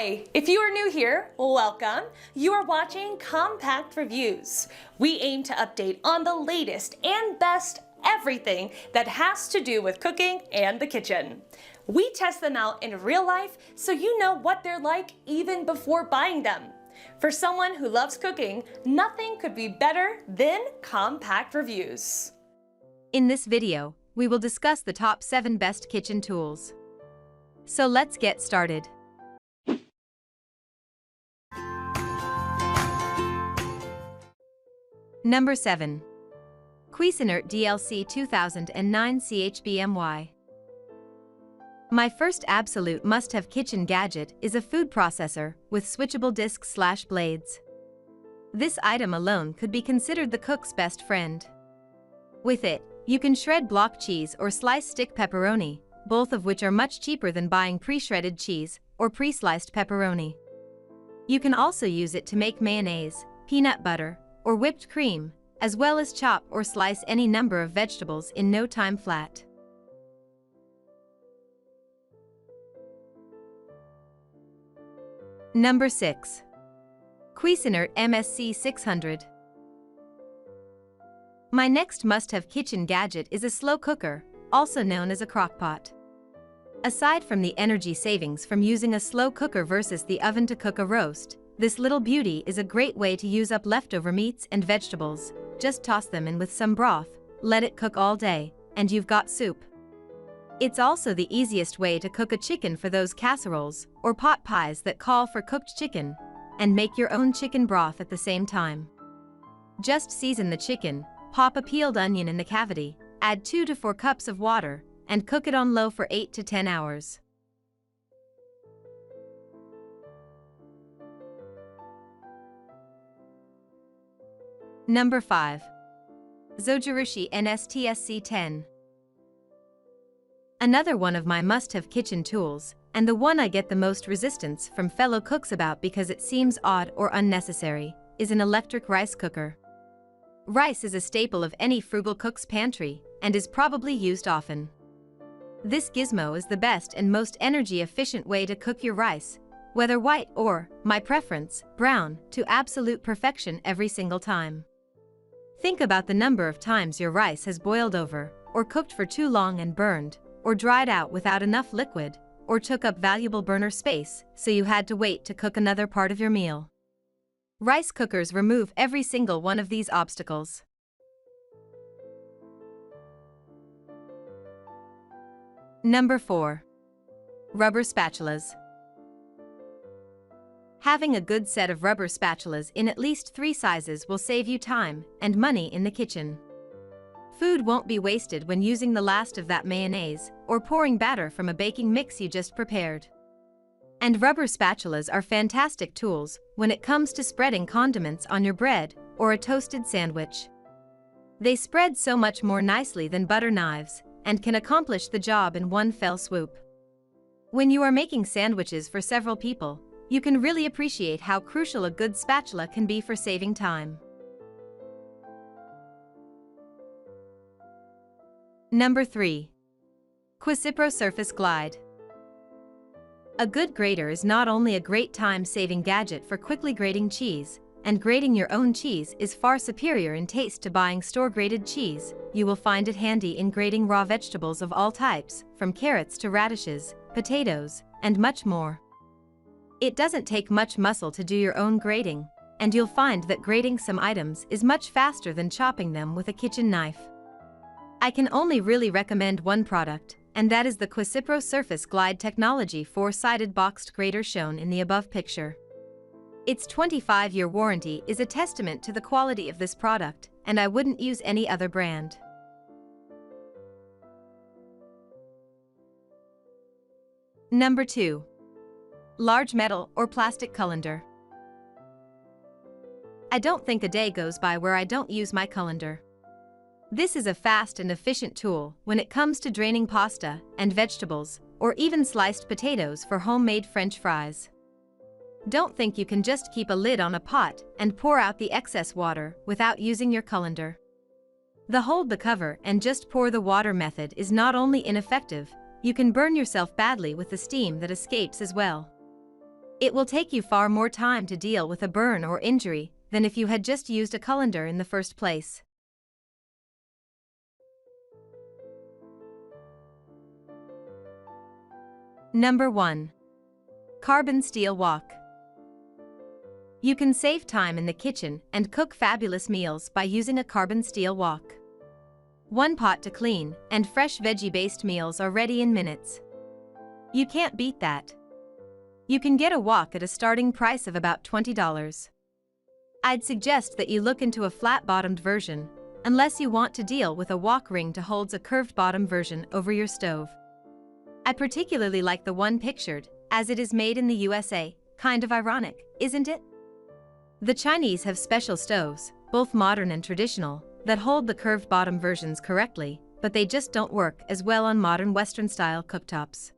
Hi! If you are new here, welcome. You are watching Compact Reviews. We aim to update on the latest and best everything that has to do with cooking and the kitchen. We test them out in real life so you know what they're like even before buying them. For someone who loves cooking, nothing could be better than Compact Reviews. In this video, we will discuss the top 7 best kitchen tools. So let's get started. Number 7. Cuisinart DLC 2009 CHBMY. My first absolute must-have kitchen gadget is a food processor with switchable discs/blades. This item alone could be considered the cook's best friend. With it, you can shred block cheese or slice stick pepperoni, both of which are much cheaper than buying pre-shredded cheese or pre-sliced pepperoni. You can also use it to make mayonnaise, peanut butter, or whipped cream, as well as chop or slice any number of vegetables in no time flat. Number 6. Cuisinart MSC 600. My next must-have kitchen gadget is a slow cooker, also known as a crockpot. Aside from the energy savings from using a slow cooker versus the oven to cook a roast, this little beauty is a great way to use up leftover meats and vegetables. Just toss them in with some broth, let it cook all day, and you've got soup. It's also the easiest way to cook a chicken for those casseroles or pot pies that call for cooked chicken, and make your own chicken broth at the same time. Just season the chicken, pop a peeled onion in the cavity, add 2 to 4 cups of water, and cook it on low for 8 to 10 hours. Number 5. Zojirushi NSTSC 10. Another one of my must-have kitchen tools, and the one I get the most resistance from fellow cooks about because it seems odd or unnecessary, is an electric rice cooker. Rice is a staple of any frugal cook's pantry, and is probably used often. This gizmo is the best and most energy-efficient way to cook your rice, whether white or, my preference, brown, to absolute perfection every single time. Think about the number of times your rice has boiled over, or cooked for too long and burned, or dried out without enough liquid, or took up valuable burner space, so you had to wait to cook another part of your meal. Rice cookers remove every single one of these obstacles. Number 4. Rubber spatulas. Having a good set of rubber spatulas in at least 3 sizes will save you time and money in the kitchen. Food won't be wasted when using the last of that mayonnaise or pouring batter from a baking mix you just prepared. And rubber spatulas are fantastic tools when it comes to spreading condiments on your bread or a toasted sandwich. They spread so much more nicely than butter knives and can accomplish the job in one fell swoop. When you are making sandwiches for several people, you can really appreciate how crucial a good spatula can be for saving time. Number 3. Cuisipro Surface Glide. A good grater is not only a great time-saving gadget for quickly grating cheese, and grating your own cheese is far superior in taste to buying store-grated cheese. You will find it handy in grating raw vegetables of all types, from carrots to radishes, potatoes, and much more. It doesn't take much muscle to do your own grating, and you'll find that grating some items is much faster than chopping them with a kitchen knife. I can only really recommend one product, and that is the Cuisipro Surface Glide Technology 4-sided boxed grater shown in the above picture. Its 25-year warranty is a testament to the quality of this product, and I wouldn't use any other brand. Number 2. Large metal or plastic colander. I don't think a day goes by where I don't use my colander. This is a fast and efficient tool when it comes to draining pasta and vegetables, or even sliced potatoes for homemade French fries. Don't think you can just keep a lid on a pot and pour out the excess water without using your colander. The hold the cover and just pour the water method is not only ineffective, you can burn yourself badly with the steam that escapes as well. It will take you far more time to deal with a burn or injury than if you had just used a colander in the first place. Number 1. Carbon steel wok. You can save time in the kitchen and cook fabulous meals by using a carbon steel wok. One pot to clean, and fresh veggie-based meals are ready in minutes. You can't beat that. You can get a wok at a starting price of about $20. I'd suggest that you look into a flat-bottomed version, unless you want to deal with a wok ring to hold a curved bottom version over your stove. I particularly like the one pictured, as it is made in the USA. Kind of ironic, isn't it? The Chinese have special stoves, both modern and traditional, that hold the curved bottom versions correctly, but they just don't work as well on modern Western-style cooktops.